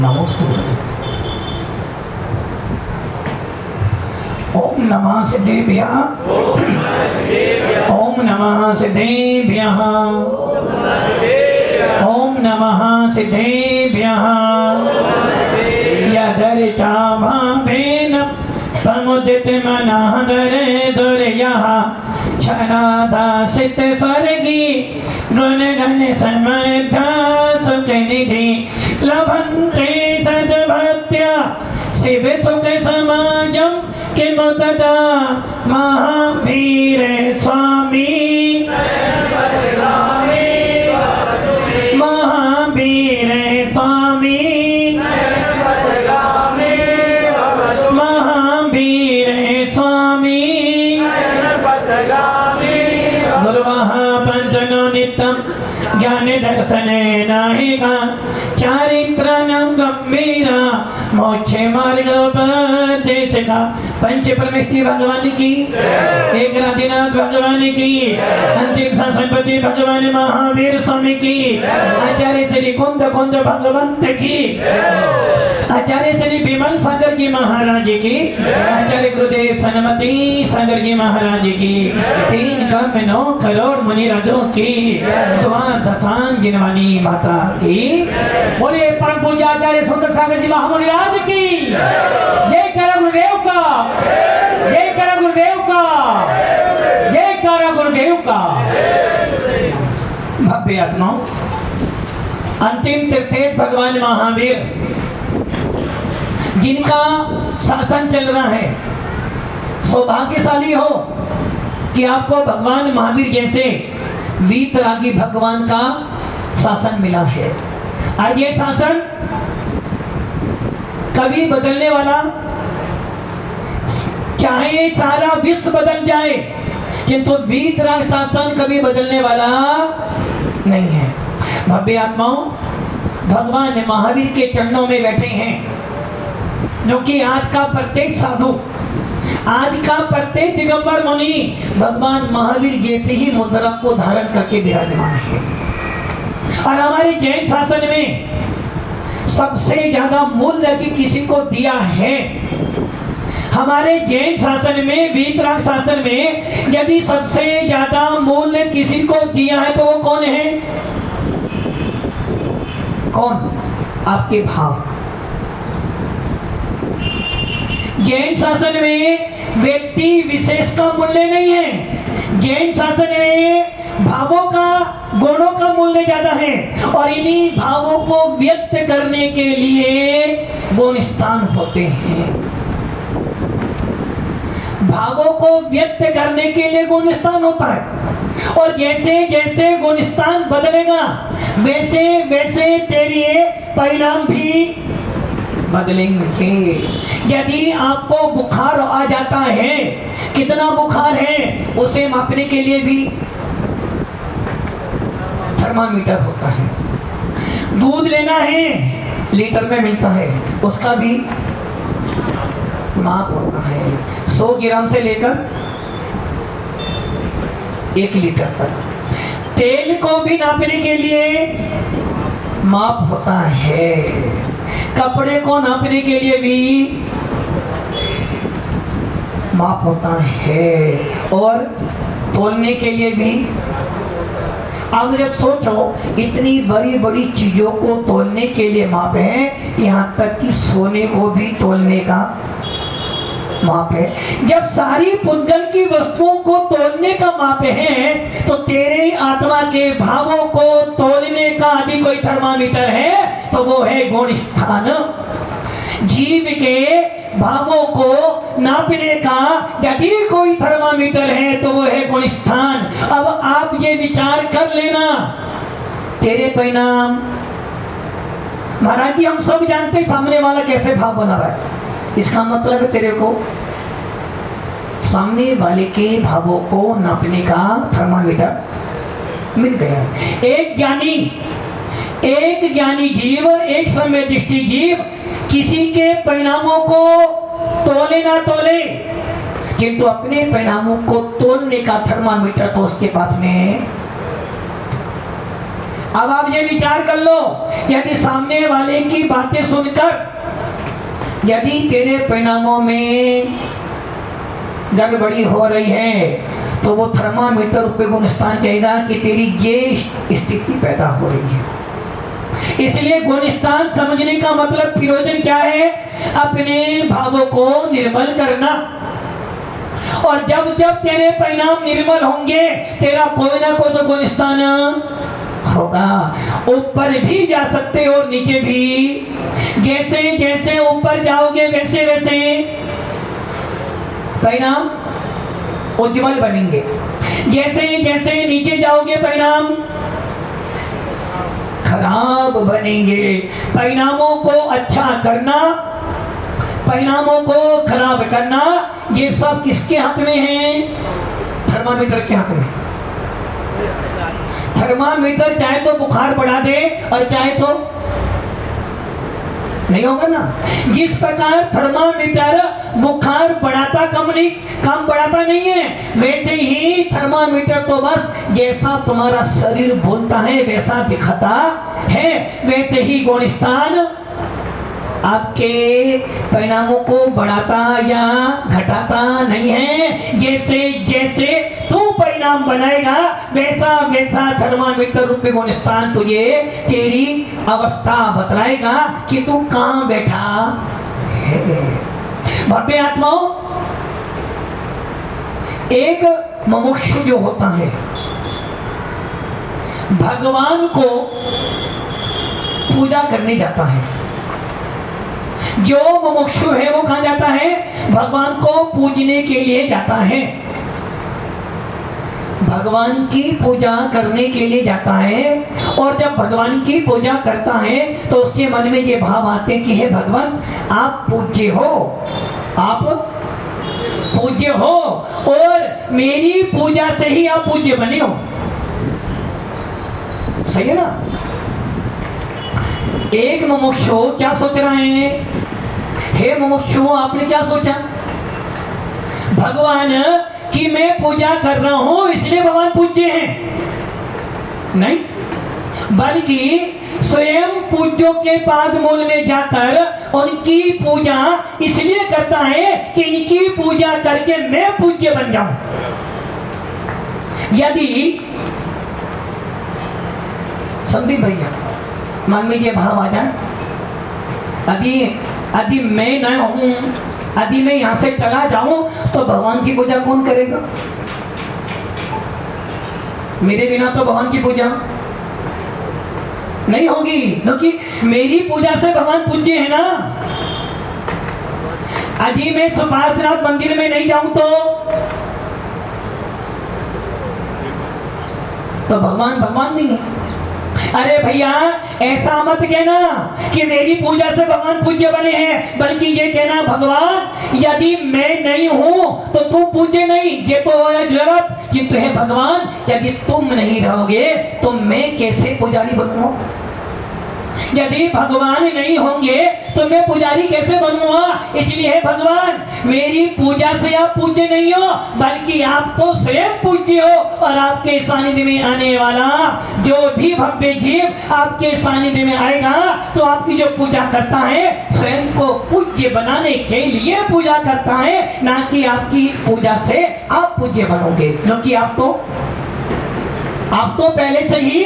नमोस्तुते। ओम नमः सिद्धेभ्यः। ओम नमः सिद्धेभ्यः। ओम नमः सिद्धेभ्यः। यदर्चा भावेन प्रमुदित मनः दरे दुर्यः क्षणादासित स्वर्गी गुणगण समर्थ सुखनिधि लभन्ते तद्भक्त्या शिव सुख समाजं किमु तदा महावीर स्वामी महावीर स्वामी महावीर स्वामी गुरुवः पंचनो नित्यं ज्ञान दर्शने नाहिका चारित्रनं गंभीरा मोक्ष मार्गोपदेशका। पंच परमेष्टि भगवान की, एक राधिनाथ भगवान की, अंतिम शासनपति भगवान महावीर स्वामी की, आचार्य श्री कुंद कुंद भगवंत की, आचार्य श्री विमल सागर जी महाराज की, आचार्य गुरुदेव सनमती सागर जी महाराज की, 3,9 करोड़ मुनि राजों की, द्वादशांग जिनवानी माता की, बोले परम पूज्य आचार्य सुंदर सागर जी महामुनि राज की जय करा गुरुदेव का, जय करा गुरुदेव का, जय करा गुरुदेव का। भव्य आत्माओं, अंतिम तीर्थेश भगवान महावीर जिनका शासन चल रहा है, सौभाग्यशाली हो कि आपको भगवान महावीर जैसे वीतरागी भगवान का शासन मिला है। और ये शासन कभी बदलने वाला, चाहे सारा विश्व बदल जाए किंतु वीतराग शासन कभी बदलने वाला नहीं है। भव्य आत्माओं, भगवान महावीर के चरणों में बैठे हैं, जो कि आज का प्रत्येक साधु, आज का प्रत्येक दिगंबर मुनि भगवान महावीर जैसे ही मुद्रा को धारण करके विराजमान है। और हमारे जैन शासन में सबसे ज्यादा मूल्य यदि किसी को दिया है, हमारे जैन शासन में, वीतराग शासन में यदि सबसे ज्यादा मूल्य किसी को दिया है तो वो कौन है? कौन? आपके भाव। जैन शासन में व्यक्ति विशेष का मूल्य नहीं है, जैन शासन में भावों का, गुणों का मूल्य ज्यादा है। और इन्हीं भावों को व्यक्त करने के लिए गुण स्थान होते हैं। भावों को व्यक्त करने के लिए गुण स्थान होता है। और जैसे जैसे गुण स्थान बदलेगा वैसे वैसे तेरे परिणाम भी बदलेंगे। यदि आपको बुखार आ जाता है, कितना बुखार है उसे मापने के लिए भी थर्मामीटर होता है। दूध लेना है, लीटर में मिलता है, उसका भी माप होता है। 100 ग्राम से लेकर 1 लीटर तक। तेल को भी नापने के लिए माप होता है। कपड़े को नापने के लिए भी माप होता है। और तोलने के लिए भी। अब जब सोचो, इतनी बड़ी बड़ी चीजों को तोलने के लिए माप है, यहाँ तक कि सोने को भी तोलने का माप है। जब सारी पुद्गल की वस्तुओं को तोलने का माप है, तो तेरे आत्मा के भावों को तोलने का यदि कोई थर्मामीटर है तो वो है गुण स्थान। जीव के भावों को नापने का यदि कोई थर्मामीटर है तो वो है गुण स्थान। अब आप ये विचार कर लेना, तेरे परिणाम, महाराज जी हम सब जानते सामने वाला कैसे भाव बना रहा है। इसका मतलब है तेरे को सामने वाले के भावों को नापने का थर्मामीटर मिल गया। एक ज्ञानी जीव, एक संवेदृष्टि जीव किसी के परिणामों को तोले ना तोले, किंतु अपने परिणामों को तोलने का थर्मामीटर तो उसके पास में है। अब आप ये विचार कर लो, यदि सामने वाले की बातें सुनकर यदि तेरे परिणामों में गड़बड़ी हो रही है तो वो थर्मामीटर पे गुणस्थान कहेगा कि तेरी ये स्थिति पैदा हो रही है। इसलिए गुणस्थान समझने का मतलब प्रयोजन क्या है? अपने भावों को निर्मल करना। और जब जब तेरे परिणाम निर्मल होंगे तेरा कोई ना कोई तो गुणस्थान होगा। ऊपर भी जा सकते और नीचे भी। जैसे जैसे ऊपर जाओगे वैसे वैसे परिणाम उज्जवल बनेंगे। जैसे जैसे नीचे जाओगे परिणाम खराब बनेंगे। परिणामों को अच्छा करना, परिणामों को खराब करना, ये सब किसके हाथ में है? थर्मामीटर के हाथ में। थर्मामीटर चाहे तो बुखार बढ़ा दे और चाहे तो नहीं होगा ना। जिस प्रकार थर्मामीटर बुखार बढ़ाता कम बढ़ाता नहीं है, वैसे ही थर्मामीटर तो बस जैसा तुम्हारा शरीर बोलता है वैसा दिखाता है। वैसे ही गुणस्थान आपके परिणामों को बढ़ाता या घटाता नहीं है। जैसे जैसे तू परिणाम बनाएगा वैसा वैसा थर्मामीटर रूपी गुणस्थान तुझे तेरी अवस्था बतलाएगा कि तू कहां बैठा है। भव्य आत्माओं, एक मुमुक्षु जो होता है भगवान को पूजा करने जाता है। जो मुमुक्षु है वो कहां जाता है? भगवान को पूजने के लिए जाता है। भगवान की पूजा करने के लिए जाता है। और जब भगवान की पूजा करता है तो उसके मन में ये भाव आते हैं कि हे भगवान, आप पूज्य हो, आप पूज्य हो और मेरी पूजा से ही आप पूज्य बने हो। सही है ना? एक मुमुक्षु क्या सोच रहे हैं? हे मुमुक्षु, आपने क्या सोचा? भगवान की मैं पूजा कर रहा हूं इसलिए भगवान पूज्य हैं? नहीं, बल्कि स्वयं पूज्यों के पाद मूल में जाकर उनकी पूजा इसलिए करता है कि इनकी पूजा करके मैं पूज्य बन जाऊं। यदि संदीप भैया मन में ये भाव आ जाए, यदि मैं न हूं, यदि मैं यहां से चला जाऊं तो भगवान की पूजा कौन करेगा? मेरे बिना तो भगवान की पूजा नहीं होगी, क्योंकि मेरी पूजा से भगवान पूज्य है ना। यदि मैं सुभाषनाथ मंदिर में नहीं जाऊं तो भगवान नहीं है। अरे भैया, ऐसा मत कहना कि मेरी पूजा से भगवान पूज्य बने हैं, बल्कि ये कहना भगवान यदि मैं नहीं हूं तो तू पूज्य नहीं। ये तो है जरूरत कि तुहे भगवान यदि तुम नहीं रहोगे तो मैं कैसे पुजारी बनूंगा? यदि भगवान नहीं होंगे तो मैं पुजारी कैसे बनूंगा? इसलिए भगवान, मेरी पूजा से आप पूज्य नहीं हो, बल्कि आप तो स्वयं पूज्य हो। और आपके सानिध्य में आने वाला जो भी भव्य जीव आपके सानिध्य में आएगा तो आपकी जो पूजा करता है स्वयं को पूज्य बनाने के लिए पूजा करता है, ना कि आपकी पूजा से आप पूज्य बनोगे। क्योंकि आप तो पहले से ही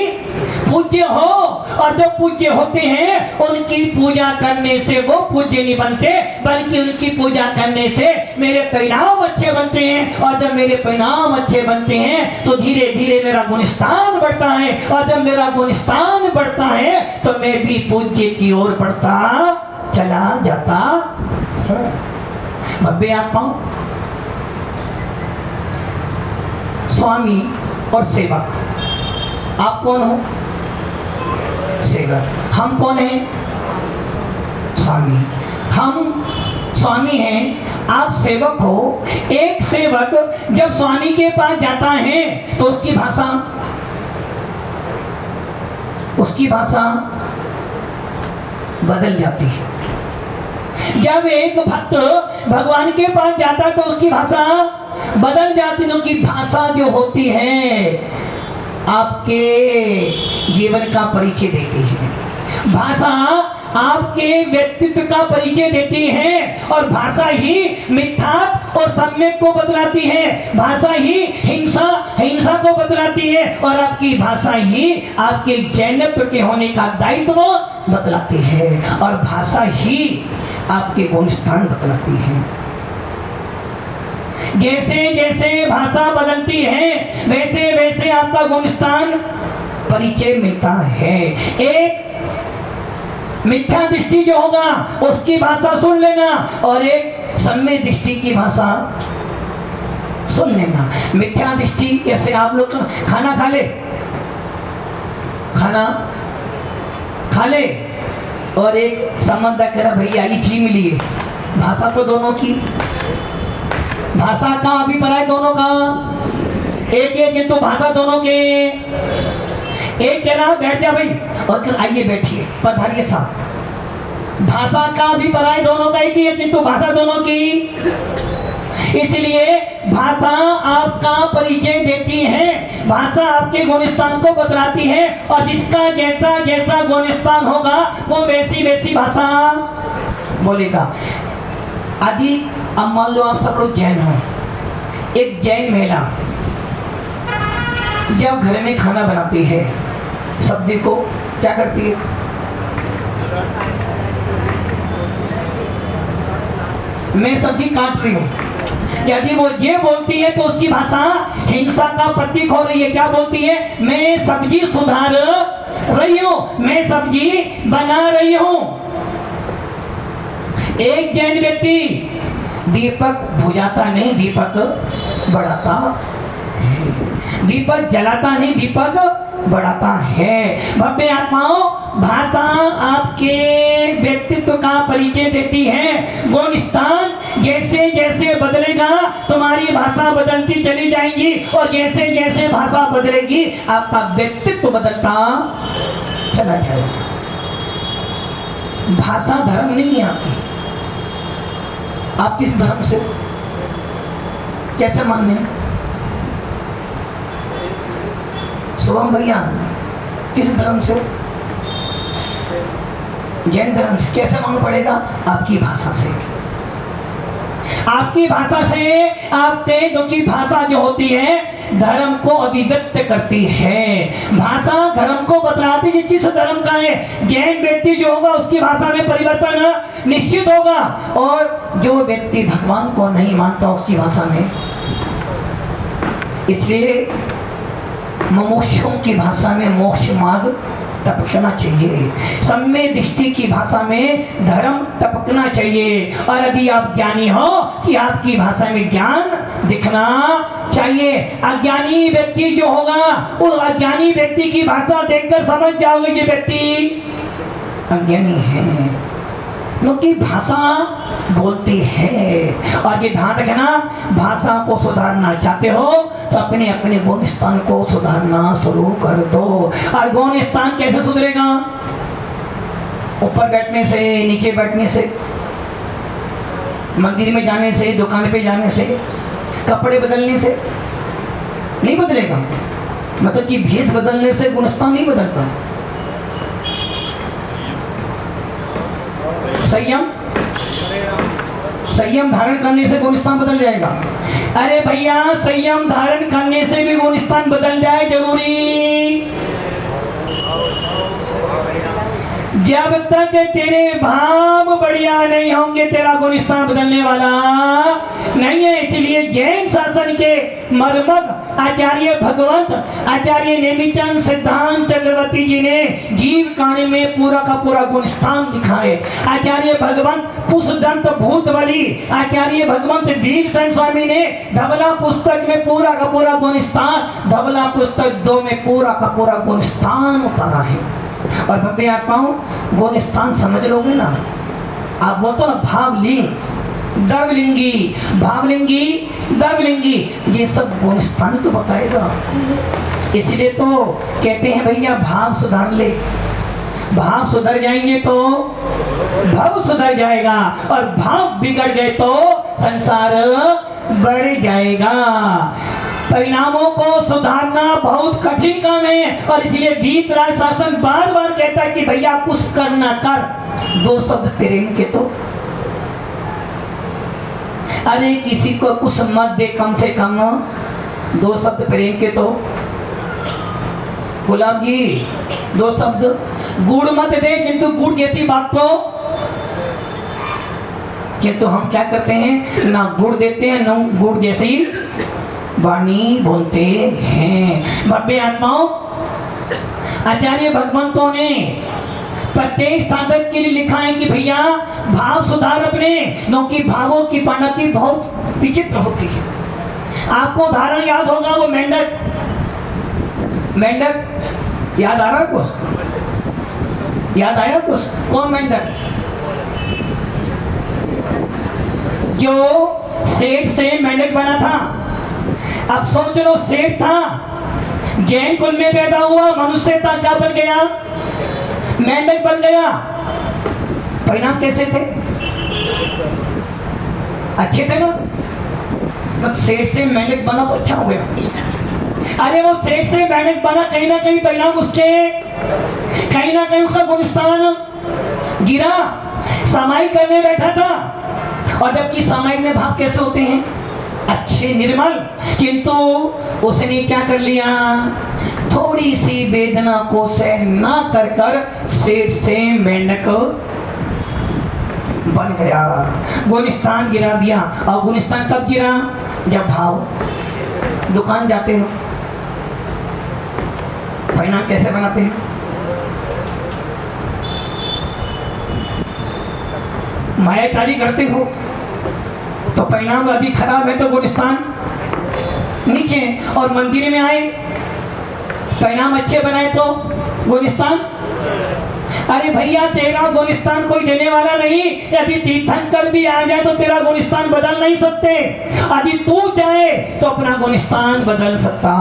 पूज्य हो। और जो पूज्य होते हैं उनकी पूजा करने से वो पूज्य नहीं बनते, बल्कि उनकी पूजा करने से मेरे परिणाम अच्छे बनते हैं। और जब मेरे परिणाम अच्छे बनते हैं तो धीरे धीरे मेरा गुणस्थान बढ़ता है। और जब मेरा गुणस्थान बढ़ता है तो मैं भी पूज्य की ओर बढ़ता चला जाता है। भव्य आत्माओं, स्वामी और सेवक, आप कौन हो? सेवक। हम कौन हैं? स्वामी। हम स्वामी हैं, आप सेवक हो। एक सेवक जब स्वामी के पास जाता है तो उसकी भाषा बदल जाती है। जब एक भक्त भगवान के पास जाता तो उसकी भाषा बदल जाती है। उनकी भाषा जो होती है आपके जीवन का परिचय देती है। भाषा आपके व्यक्तित्व का परिचय देती है और भाषा ही मिथ्यात्व और सम्यक को बदलाती है। भाषा ही हिंसा को बदलाती है और आपकी भाषा ही आपके जैनत्व के होने का दायित्व बदलाती है और भाषा ही आपके गुण स्थान बदलाती है। जैसे जैसे भाषा बदलती है वैसे वैसे आपका गुण स्थान परिचय मिलता है। एक मिथ्या दृष्टि जो होगा उसकी भाषा सुन लेना और एक सम्य दृष्टि की भाषा सुन लेना। मिथ्या दृष्टि जैसे आप लोग खाना खा ले और एक समझदार कह रहा भैया ये चीज मिली है। भाषा तो दोनों की, भाषा का अभिप्राय दोनों का एक है, किंतु भाषा दोनों के। एक कह रहा बैठ जा भाई और फिर आइए बैठिए पधारिए साहब। भाषा का अभिप्राय दोनों का एक ही है किंतु भाषा दोनों की। इसलिए भाषा आपका परिचय देती है, भाषा आपके गुणस्थान को बतलाती है और जिसका जैसा जैसा गुणस्थान होगा वो वैसी वैसी भाषा बोलेगा। आदि अब मान लो आप सब लोग जैन हो। एक जैन महिला जब घर में खाना बनाती है सब्जी को क्या करती है? मैं सब्जी काट रही हूँ, यदि वो ये बोलती है तो उसकी भाषा हिंसा का प्रतीक हो रही है। क्या बोलती है? मैं सब्जी सुधार रही हूँ, मैं सब्जी बना रही हूँ। एक जैन व्यक्ति दीपक बुझाता नहीं, दीपक बढ़ाता है। दीपक जलाता नहीं, दीपक बढ़ाता है। भव्य आत्माओं, भाषा आपके व्यक्तित्व का परिचय देती है। गुण स्थान जैसे जैसे बदलेगा तुम्हारी भाषा बदलती चली जाएगी और जैसे जैसे भाषा बदलेगी आपका व्यक्तित्व बदलता चला जाएगा। भाषा धर्म नहीं है आपकी। आप किस धर्म से कैसे मानने हैं? शुभम भैया किस धर्म से? जैन धर्म से। कैसे मालूम पड़ेगा? आपकी भाषा से। आपकी भाषा से आपके क्योंकि भाषा जो होती है धर्म को अभिव्यक्त करती है। भाषा धर्म को बतलाती है किस धर्म का है। जैन व्यक्ति जो होगा उसकी भाषा में परिवर्तन निश्चित होगा और जो व्यक्ति भगवान को नहीं मानता उसकी भाषा में। इसलिए मुमुक्षुओं की भाषा में मोक्ष मार्ग टपकना चाहिए, सम्य दृष्टि की भाषा में धर्म टपकना चाहिए और यदि आप ज्ञानी हो कि आपकी भाषा में ज्ञान दिखना चाहिए। अज्ञानी व्यक्ति जो होगा उस अज्ञानी व्यक्ति की भाषा देखकर समझ जाओगे कि व्यक्ति अज्ञानी है, क्योंकि भाषा बोलती है। और ये ध्यान रखना, भाषा को सुधारना चाहते हो तो अपने अपने गुण स्थान को सुधारना शुरू कर दो। और गुण स्थान कैसे सुधरेगा? ऊपर बैठने से, नीचे बैठने से, मंदिर में जाने से, दुकान पे जाने से, कपड़े बदलने से नहीं बदलेगा। मतलब कि भेष बदलने से गुण स्थान नहीं बदलता। संयम धारण करने से गुण स्थान बदल जाएगा। अरे भैया संयम धारण करने से भी गुण स्थान बदल जाए जरूरी। जब तक तेरे भाव बढ़िया नहीं होंगे तेरा गुण स्थान बदलने वाला नहीं है। इसलिए जैन शासन के मर्मज्ञ आचार्य भगवंत आचार्य नेमिचंद सिद्धांत चक्रवर्ती जी ने जीव कांड में पूरा का पूरा गुण स्थान दिखाए। आचार्य भगवंत पुष्पदंत भूतबली आचार्य भगवंत वीरसेन स्वामी ने धवला पुस्तक में पूरा का पूरा गुण स्थान, धवला पुस्तक 2 में पूरा का पूरा गुण स्थान उतारा है। और भव्य आत्माओं, गुण स्थान समझ लोगे ना, आप बोलते ना भावलिंग, दवलिंगी, भावलिंगी, दवलिंगी, ये सब गुण स्थान तो बताएगा। इसलिए तो कहते हैं भैया भाव सुधार ले। भाव सुधर जाएंगे तो भव सुधर जाएगा और भाव बिगड़ गए तो संसार बढ़ जाएगा। परिणामों को सुधारना बहुत कठिन काम है, और इसलिए वीतराग शासन बार बार कहता है कि भैया कुछ कर ना कर, दो शब्द प्रेम के तो। अरे किसी को कुछ मत दे, कम से कम दो शब्द प्रेम के तो। गुलाब जी दो शब्द, गुड़ मत दे किंतु गुड़ जैसी बात तो। किंतु हम क्या करते हैं, ना गुड़ देते हैं, ना गुड़ जैसी वाणी बोलते हैं। भव्य आत्माओं, आचार्य भगवंतों ने प्रत्येक साधक के लिए लिखा है कि भैया भाव सुधार अपने, क्योंकि भावों की परिणति बहुत विचित्र होती है। आपको उदाहरण याद होगा, वो मेंढक, मेंढक याद आ रहा है कुछ? याद आया कुछ? कौन मेंढक? जो सेठ से मेंढक बना था। अब सोच लो, सेठ था, जैन कुल में पैदा हुआ, मनुष्य था, क्या बन गया? मेंढक बन गया। परिणाम कैसे थे? अच्छे थे ना? मतलब सेठ से मेंढक बना तो अच्छा हो गया। अरे वो सेठ से मेंढक बना, कहीं ना कहीं परिणाम उसके, कहीं ना कहीं उसका गुलिस्तान गिरा। समाई करने बैठा था, और जबकि समाई में भाव कैसे होते हैं? अच्छे, निर्मल। किंतु उसने क्या कर लिया, थोड़ी सी वेदना को सहन ना कर कर सेठ से मेंढक बन गया, गुलिस्तान गिरा दिया। और गुलिस्तान कब गिरा? जब भाव। दुकान जाते हो, परिणाम कैसे बनाते हैं? मायाकारी करते हो तो परिणाम अधिक खराब है, तो गुलिस्तान नीचे। और मंदिर में आए, परिणाम अच्छे बनाए तो गुलिस्तान। अरे भैया तेरा गुलिस्तान कोई देने वाला नहीं। यदि तीर्थंकर भी आ जाए तो तेरा गुलिस्तान बदल नहीं सकते। यदि तू चाहे तो अपना गुलिस्तान बदल सकता।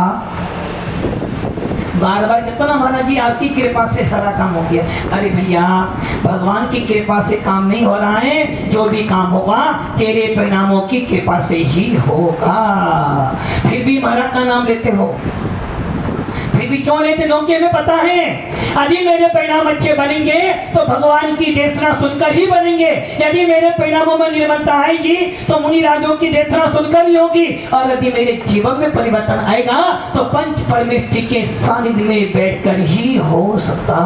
बार बार कहता ना महाराज जी आपकी कृपा से सारा काम हो गया। अरे भैया भगवान की कृपा से काम नहीं हो रहा है, जो भी काम होगा तेरे परिणामों की कृपा से ही होगा। फिर भी महाराज का नाम लेते हो, फिर भी क्यों लेते? क्योंकि हमें पता है यदि मेरे परिणाम अच्छे बनेंगे तो भगवान की देशना सुनकर ही बनेंगे। यदि मेरे परिणामों में निर्मलता आएगी तो मुनि राजों की देशना सुनकर ही होगी। और यदि मेरे जीवन में परिवर्तन आएगा तो पंच परमेष्टि के सानिध्य में बैठकर ही हो सकता।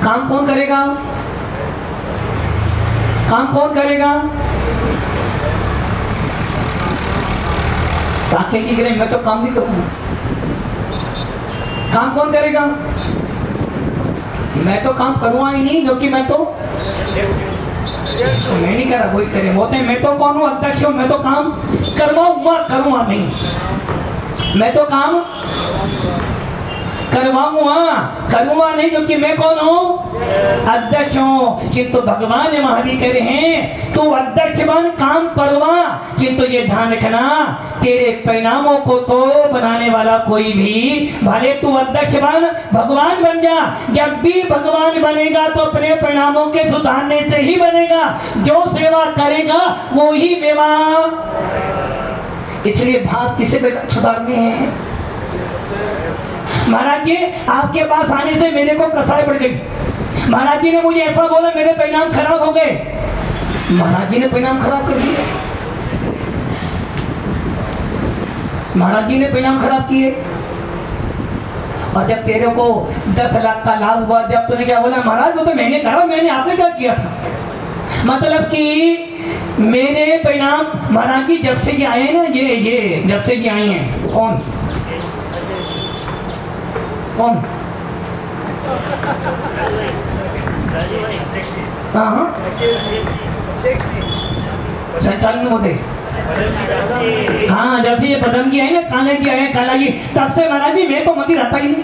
काम कौन करेगा? काम कौन करेगा? ताकि गिरे मैं तो काम नहीं करूंगा। काम कौन करेगा? मैं तो काम करूँगा ही नहीं, क्योंकि मैं तो मैं नहीं करा, वही करे। बोलते हैं मैं तो कौन हूँ? अध्यक्ष हूँ। मैं तो काम करवाऊंगा, करूँगा नहीं। मैं तो काम करूँगा नहीं, क्योंकि मैं कौन हूँ? अध्यक्ष हूँ। किंतु भगवान महावीर कह रहे हैं तू अध्यक्ष बन, काम करवा, किंतु ये ध्यान रखना तेरे परिणामों को तो बनाने वाला कोई भी, भले तू अध्यक्ष बन, भगवान बन जा। जब भी भगवान बनेगा तो अपने परिणामों के सुधारने से ही बनेगा। जो सेवा करेगा वो ही मेवा। इसलिए भाव किसे सुधारने हैं? महाराज जी आपके पास आने से मेरे को कसाई बढ़ गई। महाराज जी ने मुझे ऐसा बोला, मेरे परिणाम खराब हो गए। महाराज जी ने परिणाम खराब कर दिए। महाराज जी ने परिणाम खराब किए। और जब तेरे को 10 लाख का लाभ हुआ, जब तूने क्या बोला? महाराज वो तो मैंने कहा, मैंने आपने क्या किया था? मतलब कि मेरे परिणाम महाराज जी जब से ये आए ना, ये जब से ये आए हैं, कौन हाँ संचालन होते, हाँ जब से ये पदम की आई ना, काले की आए, काला की, तब से महाराज जी मैं तो मंदिर आता ही नहीं,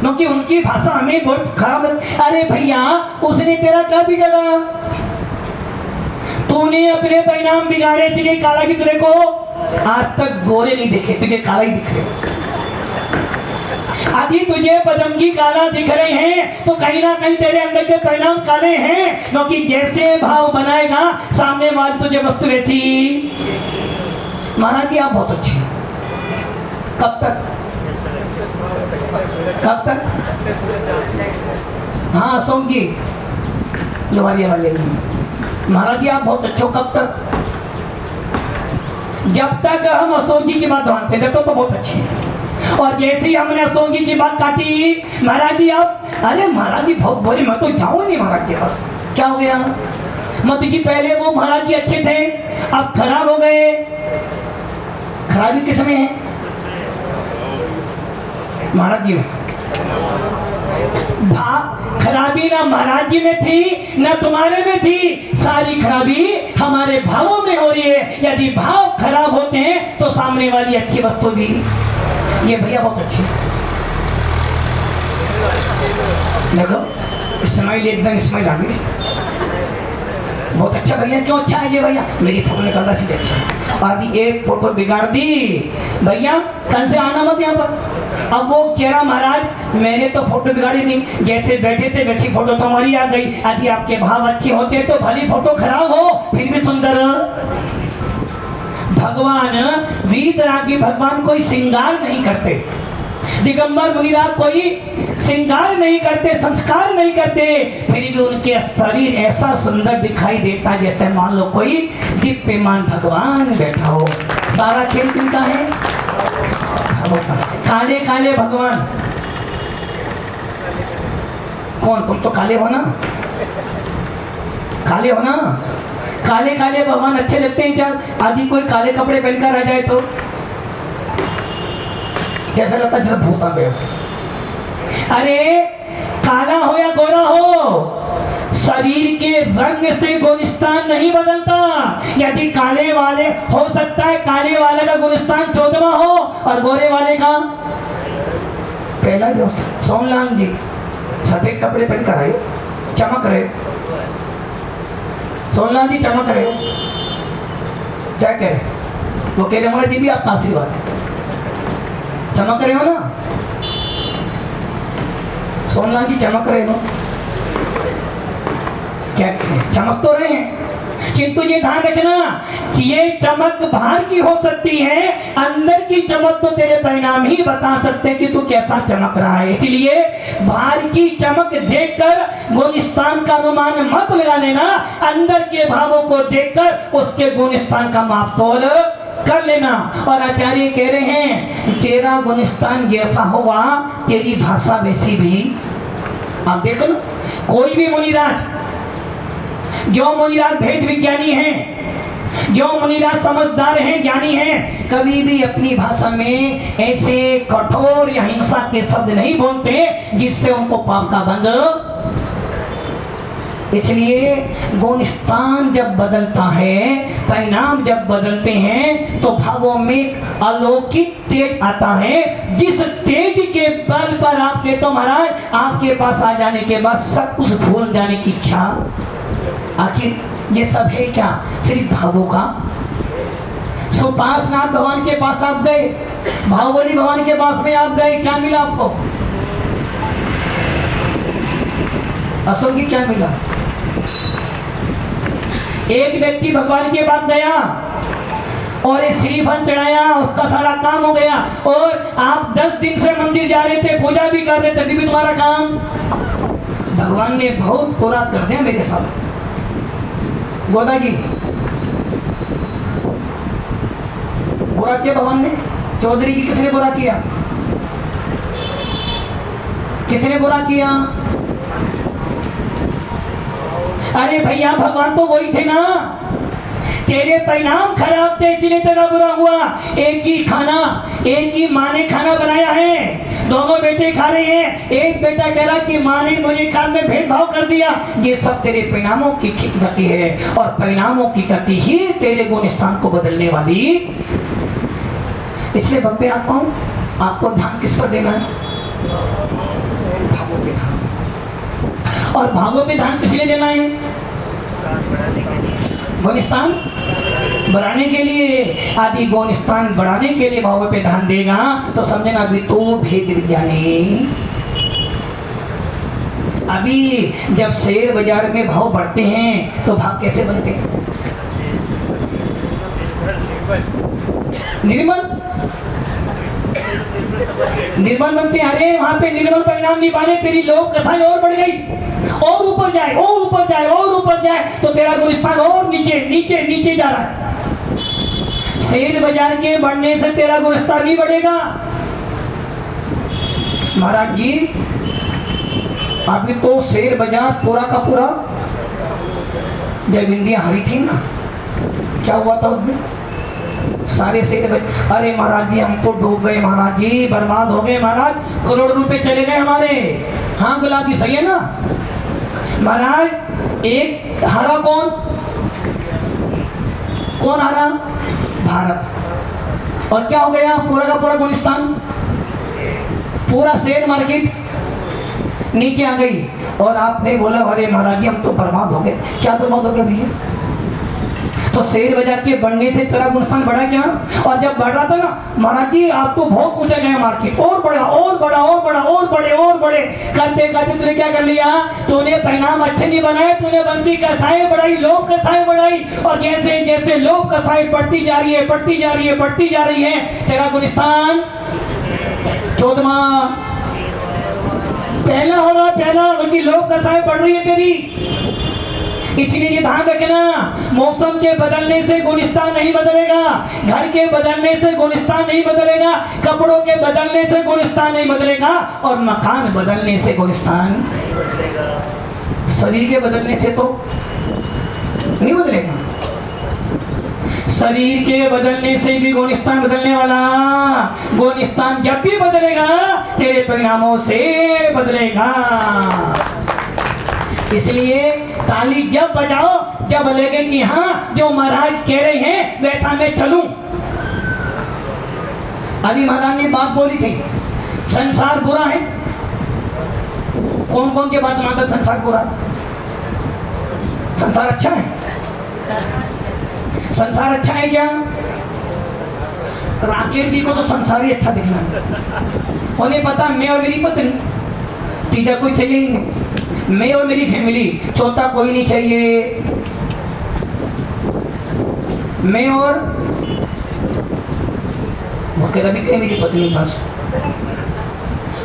क्योंकि उनकी भाषा हमें बहुत खराब। अरे भैया उसने तेरा क्या बिगाड़ा? तूने अपने परिणाम बिगाड़े, तुझे काला की तेरे को आज तक गोरे नहीं दिखे, तुझे काला ही दिख रहे। यदि तुझे पदमगी काला दिख रहे हैं तो कहीं ना कहीं तेरे अंदर के परिणाम काले हैं, क्योंकि जैसे भाव बनाएगा सामने वाले तुझे वस्तु वैसी महाराज जी आप बहुत अच्छे हैं। कब तक? कब तक? हाँ अशोक जी लोहारिया वाले जी, महाराज जी आप बहुत अच्छे हो। कब तक? जब तक हम अशोक जी की बात मानते जब तो बहुत अच्छी है। और जैसे ही हमने अशोक जी की बात काटी, महाराज जी आप, अरे महाराज जी बहुत बोले, मैं तो जाऊँ नहीं महाराज के पास। क्या हो गया? मत जी पहले वो महाराज जी अच्छे थे, अब खराब हो गए। खराबी किसमें है? महाराज जी में। खराबी ना महाराज जी में थी ना तुम्हारे में थी, सारी खराबी हमारे भावों में हो रही है। यदि भाव खराब होते हैं तो सामने वाली अच्छी वस्तु भी। ये भैया बहुत अच्छी, देखो स्माइल, एकदम स्माइल आ गई, बहुत अच्छा भैया। क्यों अच्छा है ये भैया? मेरी फोटो निकालना चाहिए अच्छा। आदि एक फोटो बिगाड़ दी भैया, कल से आना मत यहाँ पर। अब वो कह रहा महाराज मैंने तो फोटो बिगाड़ी नहीं, जैसे बैठे थे वैसी फोटो तुम्हारी आ गई। यदि आपके भाव अच्छे होते तो भली फोटो खराब हो फिर भी सुंदर। भगवान वीतरागी भगवान कोई श्रृंगार नहीं करते, दिगंबर मुनिराज कोई श्रृंगार नहीं करते, संस्कार नहीं करते, फिर भी उनके शरीर ऐसा सुंदर दिखाई देता है जैसे मान लो कोई दिव्यमान भगवान बैठा हो। सारा खेल किनका है? काले काले भगवान। कौन? तुम तो काले हो ना, काले हो ना। काले काले भगवान अच्छे लगते हैं क्या? आदि कोई काले कपड़े पहनकर आ जाए तो कैसा लगता है? जैसे भूता पे। अरे काला हो या गोरा हो, शरीर के रंग से गुणस्थान नहीं बदलता। यदि काले वाले हो सकता है काले वाले का गुणस्थान 14वां हो और गोरे वाले का पहला। जो सोमलाल जी सफेद कपड़े पहनकर आए, चमक रहे। सोमलाल जी चमक रहे, क्या कह रहे? वो कह रहे हमारा जी भी आपका आशीर्वाद है, चमक रहे हो ना। सोमलाल जी चमक रहे हो, क्या करें? चमक तो रहे हैं, किंतु ये ध्यान रखना कि ये चमक बाहर की हो सकती है, अंदर की चमक तो तेरे परिणाम ही बता सकते हैं कि तू कैसा चमक रहा है। इसलिए बाहर की चमक देखकर गुणस्थान का अनुमान मत लगा लेना, अंदर के भावों को देखकर उसके गुणस्थान का मापतोल कर लेना। और आचार्य कह रहे हैं तेरा गुणस्थान जैसा होगा तेरी भाषा वैसी भी। आप देखो ना, कोई भी मुनिराज, जो मुनिराज भेद विज्ञानी हैं, जो मुनिराज समझदार हैं, ज्ञानी हैं, कभी भी अपनी भाषा में ऐसे कठोर या हिंसा के शब्द नहीं बोलते जिससे उनको पाप का बंध। इसलिए गुणस्थान जब बदलता है, परिणाम जब बदलते हैं तो भावों में अलौकिक तेज आता है, जिस तेज के बल पर आपके तो महाराज आपके पास आ जाने के बाद सब कुछ भूल जाने की इच्छा। आखिर ये सब है क्या? सिर्फ भावों का। सुपासनाथ भगवान के पास आप गए, भावबली भगवान के पास में आप गए, क्या मिला आपको? अशोक जी क्या मिला? एक व्यक्ति भगवान के पास गया और एक श्रीफल चढ़ाया, उसका सारा काम हो गया। और आप 10 दिन से मंदिर जा रहे थे, पूजा भी कर रहे थे, तभी भी तुम्हारा काम। भगवान ने बहुत बुरा कर दिया मेरे साथ। गोदा जी बुरा किया भगवान ने। चौधरी जी किसने बुरा किया? किसने बुरा किया? अरे भैया भगवान तो वही थे ना, तेरे परिणाम खराब थे इसलिए तेरा बुरा हुआ। एक ही खाना, एक ही माँ ने खाना बनाया है, दोनों बेटे खा रहे हैं, एक बेटा कह रहा कि माँ ने मुझे काम में भेदभाव कर दिया। ये सब तेरे परिणामों की गति है, और परिणामों की गति ही तेरे गुणस्थान को बदलने वाली। इसलिए भव्य आत्माओं, आपको ध्यान किस पर देना है? भावों पे ध्यान। और भावों पे ध्यान किस लिए देना है? गुणस्थान बढ़ाने के लिए। आदि गुणस्थान बढ़ाने के लिए भावों पे ध्यान देगा तो समझना अभी तो भेद विज्ञानी। अभी जब शेयर बाजार में भाव बढ़ते हैं तो भाव कैसे बनते हैं? निर्मल निर्मल बनते, अरे वहां पे निर्मल परिणाम नहीं पाने, तेरी लोक कथाएं और बढ़ गई, और ऊपर जाए और ऊपर जाए और ऊपर जाए तो तेरा गुलिस्तान और नीचे नीचे नीचे जा रहा है। शेर बाजार के बढ़ने से तेरा गुलिस्तान नहीं बढ़ेगा। महाराज जी अभी तो शेर बाजार पूरा का पूरा जब इंडिया हारी थी ना, क्या हुआ था उसमें? सारे शेर अरे महाराज जी हम तो डूब गए महाराज जी, बर्बाद हो गए महाराज, करोड़ रुपए चले गए हमारे। हाँ गुलाबी सही है ना महाराज। एक हारा कौन कौन हारा? भारत। और क्या हो गया? पूरा का पूरा गुलिस्तान, पूरा शेयर मार्केट नीचे आ गई। और आपने बोला अरे महाराज जी हम तो बर्बाद हो गए। क्या बर्बाद हो गया भैया? तो शेयर बाजार के बढ़ने से तेरा गुलिस्तान बढ़ा क्या? और जब बढ़ रहा था ना महाराज जी आप तो बहुत ऊंचा गया मार्केट, और बढ़ा और बढ़ा और बढ़ा और बढ़े और बढ़े करते करते तूने क्या कर लिया? तूने परिणाम अच्छे नहीं बनाए, तूने बंदी कसाई बढ़ाई, लोक कसाई बढ़ाई, और जैसे जैसे लोक कसाई बढ़ती जा रही है बढ़ती जा रही है बढ़ती जा रही है, तेरा गुलिस्तान 14वां पहला हो रहा, पहला उनकी लोक कसाई बढ़ रही है तेरी। इसलिए ये ध्यान रखना, मौसम के बदलने से गुलिस्तान नहीं बदलेगा, घर के बदलने से गुलिस्तान नहीं बदलेगा, कपड़ों के बदलने से गुलिस्तान नहीं बदलेगा, और मकान बदलने से गुलिस्तान, शरीर के बदलने से तो नहीं बदलेगा। शरीर के बदलने से भी गुलिस्तान बदलने वाला, गुलिस्तान जब भी बदलेगा तेरे परिणामों से बदलेगा। इसलिए ताली जब बजाओ जब लगे कि हाँ जो महाराज कह रहे हैं वैसा मैं चलूं। अभी महाराज ने बात बोली थी संसार बुरा है। कौन कौन के बात मानता संसार बुरा? संसार अच्छा है? संसार अच्छा है क्या? राकेश जी को तो संसार ही अच्छा दिखना है। उन्हें पता मैं और मेरी पत्नी, तीजा कोई चाहिए ही नहीं, मैं और मेरी फैमिली, चौथा कोई नहीं चाहिए। मैं और वो कह रहा भी कहीं मेरी पत्नी बस,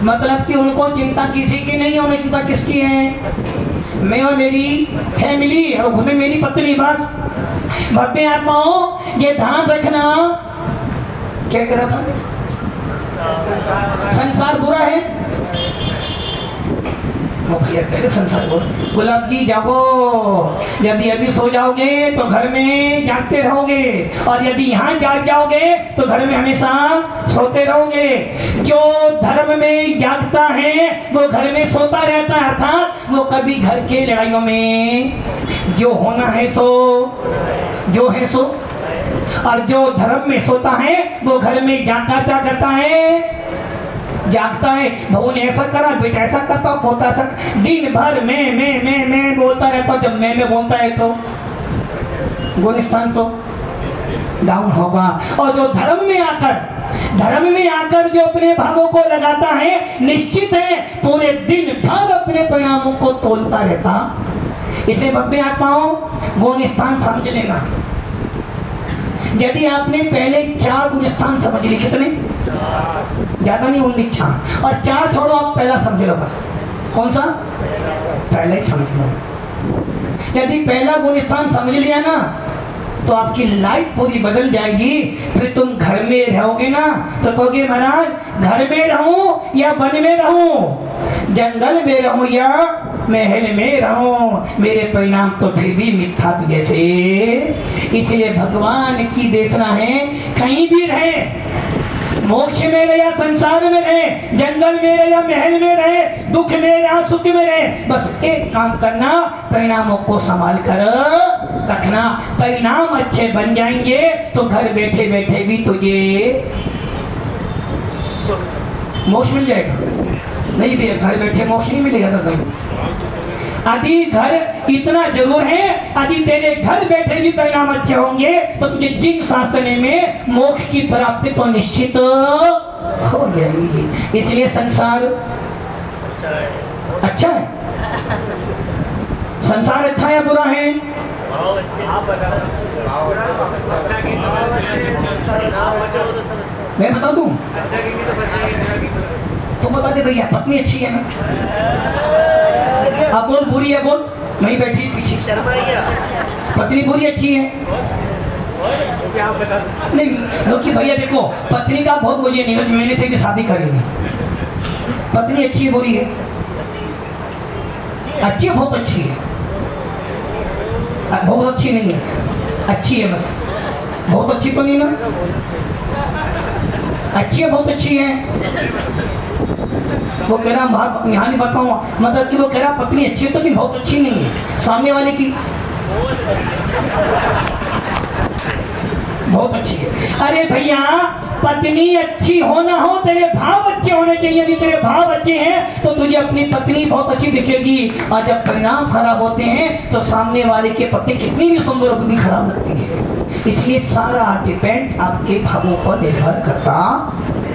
मतलब कि उनको चिंता किसी की नहीं है, उन्हें चिंता किसकी है? मैं और मेरी फैमिली, और उसमें मेरी पत्नी बस। भव्य आत्माओं ये ध्यान रखना। क्या कह रहा था? संसार बुरा है। भैया कह रहे संसार बुरा। गुलाब जी जागो, यदि अभी सो जाओगे तो घर में जागते रहोगे, और यदि यहाँ जाग जाओगे तो घर में हमेशा सोते रहोगे। जो धर्म में जागता है वो घर में सोता रहता है, अर्थात वो कभी घर के लड़ाइयों में जो होना है सो जो है सो, और जो धर्म में सोता है वो घर में जागता क्या करता है? जागता है। भगवान ने ऐसा करा, बेटा ऐसा करता, पोता ऐसा, दिन भर मैं बोलता रहता। जब मैं बोलता है तो गुलिस्तान तो डाउन होगा। और जो धर्म में आकर जो अपने भावों को लगाता है, निश्चित है पूरे दिन भर अपने परिणामों को तोलता रहता। इसलिए भव्य आत्माओं गुलिस्तान समझ लेना। यदि आपने पहले 4 गुलिस्तान समझ ली, कितने? ज्यादा नहीं, 19। और 4 छोड़ो, आप पहला समझ लो बस। कौन सा? पहला ही समझ लो। यदि पहला गुलिस्तान समझ लिया ना तो आपकी लाइफ पूरी बदल जाएगी। फिर तुम घर में रहोगे ना तो कहोगे महाराज घर में रहूं या वन में रहूं, जंगल में रहूं या महल में रहूं, मेरे परिणाम तो फिर भी मिथ्या जैसे। इसलिए भगवान की देखना है, कहीं भी रहे, मोक्ष में रहे या संसार में रहे, जंगल में रहे या महल में रहे, दुख में या सुख में रहे, बस एक काम करना, परिणामों को संभाल कर रखना। परिणाम अच्छे बन जाएंगे तो घर बैठे बैठे भी तुझे मोक्ष मिल जाएगा। नहीं भी घर बैठे मोक्ष नहीं मिलेगा तो कहीं। यदि घर इतना जरूर है, यदि तेरे घर बैठे भी परिणाम अच्छे होंगे तो तुझे जिन शास्त्र में मोक्ष की प्राप्ति तो निश्चित हो जाएगी। इसलिए संसार अच्छा है। संसार अच्छा है बुरा है? मैं बता दूं? तुम बता दे भैया, पत्नी अच्छी है ना? अब बोल, बुरी है बोल, वहीं बैठी पीछे। पत्नी बुरी अच्छी है? नहीं लोकी भैया देखो, पत्नी का बहुत मुझे नहीं, मैंने थे कि शादी करेंगे। पत्नी अच्छी है बुरी है? अच्छी है, बहुत अच्छी है। बहुत अच्छी नहीं है, अच्छी है बस, बहुत अच्छी तो नहीं ना? अच्छी है, बहुत अच्छी है। वो कह रहा यहाँ नहीं बताऊँ, मतलब कि वो कह रहा पत्नी अच्छी है तो नहीं, बहुत अच्छी नहीं है। सामने वाले की बहुत अच्छी है। अरे भैया, पत्नी अच्छी हो ना हो, तेरे भाव अच्छे होने चाहिए। यदि तेरे भाव अच्छे हैं तो तुझे अपनी पत्नी बहुत अच्छी दिखेगी, और जब परिणाम खराब होते हैं तो सामने वाले की पत्नी कितनी भी सुंदर हो भी खराब लगती है। इसलिए सारा डिपेंड आपके भावों पर निर्भर करता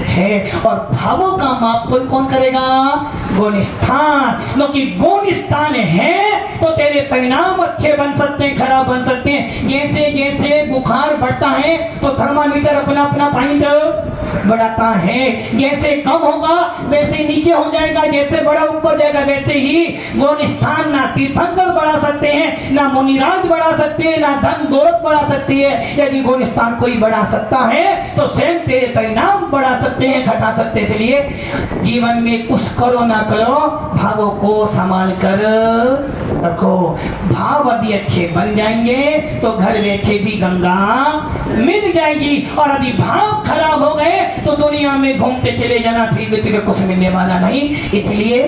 है, और भावों का माप तो कौन करेगा? गुण स्थान। क्योंकि गुण स्थान है तो तेरे परिणाम अच्छे बन सकते हैं, खराब बन सकते हैं। जैसे जैसे बुखार बढ़ता है तो थर्मामीटर अपना अपना पॉइंट बढ़ाता है, जैसे कम होगा वैसे नीचे हो जाएगा, जैसे बड़ा ऊपर जाएगा। वैसे ही गुण स्थान ना तीर्थंकर बढ़ा सकते हैं, ना मुनिराज बढ़ा सकते हैं, ना धन दौलत बढ़ा सकती है। यदि गुण स्थान कोई बढ़ा सकता है तो स्वयं तेरे परिणाम बढ़ा सकते हैं, घटा सकते हैं। इसलिए जीवन में कुछ करो ना करो, भावों को संभाल कर रखो। भाव यदि अच्छे बन जाएंगे तो घर बैठे भी गंगा मिल जाएगी, और यदि भाव खराब हो गए तो दुनिया में घूमते चले जाना, फिर भी तुझे कुछ मिलने वाला नहीं। इसलिए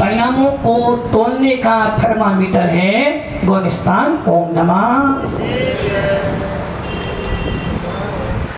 परिणामों को तोलने का थर्मामीटर है गुण स्थान। ओम नमः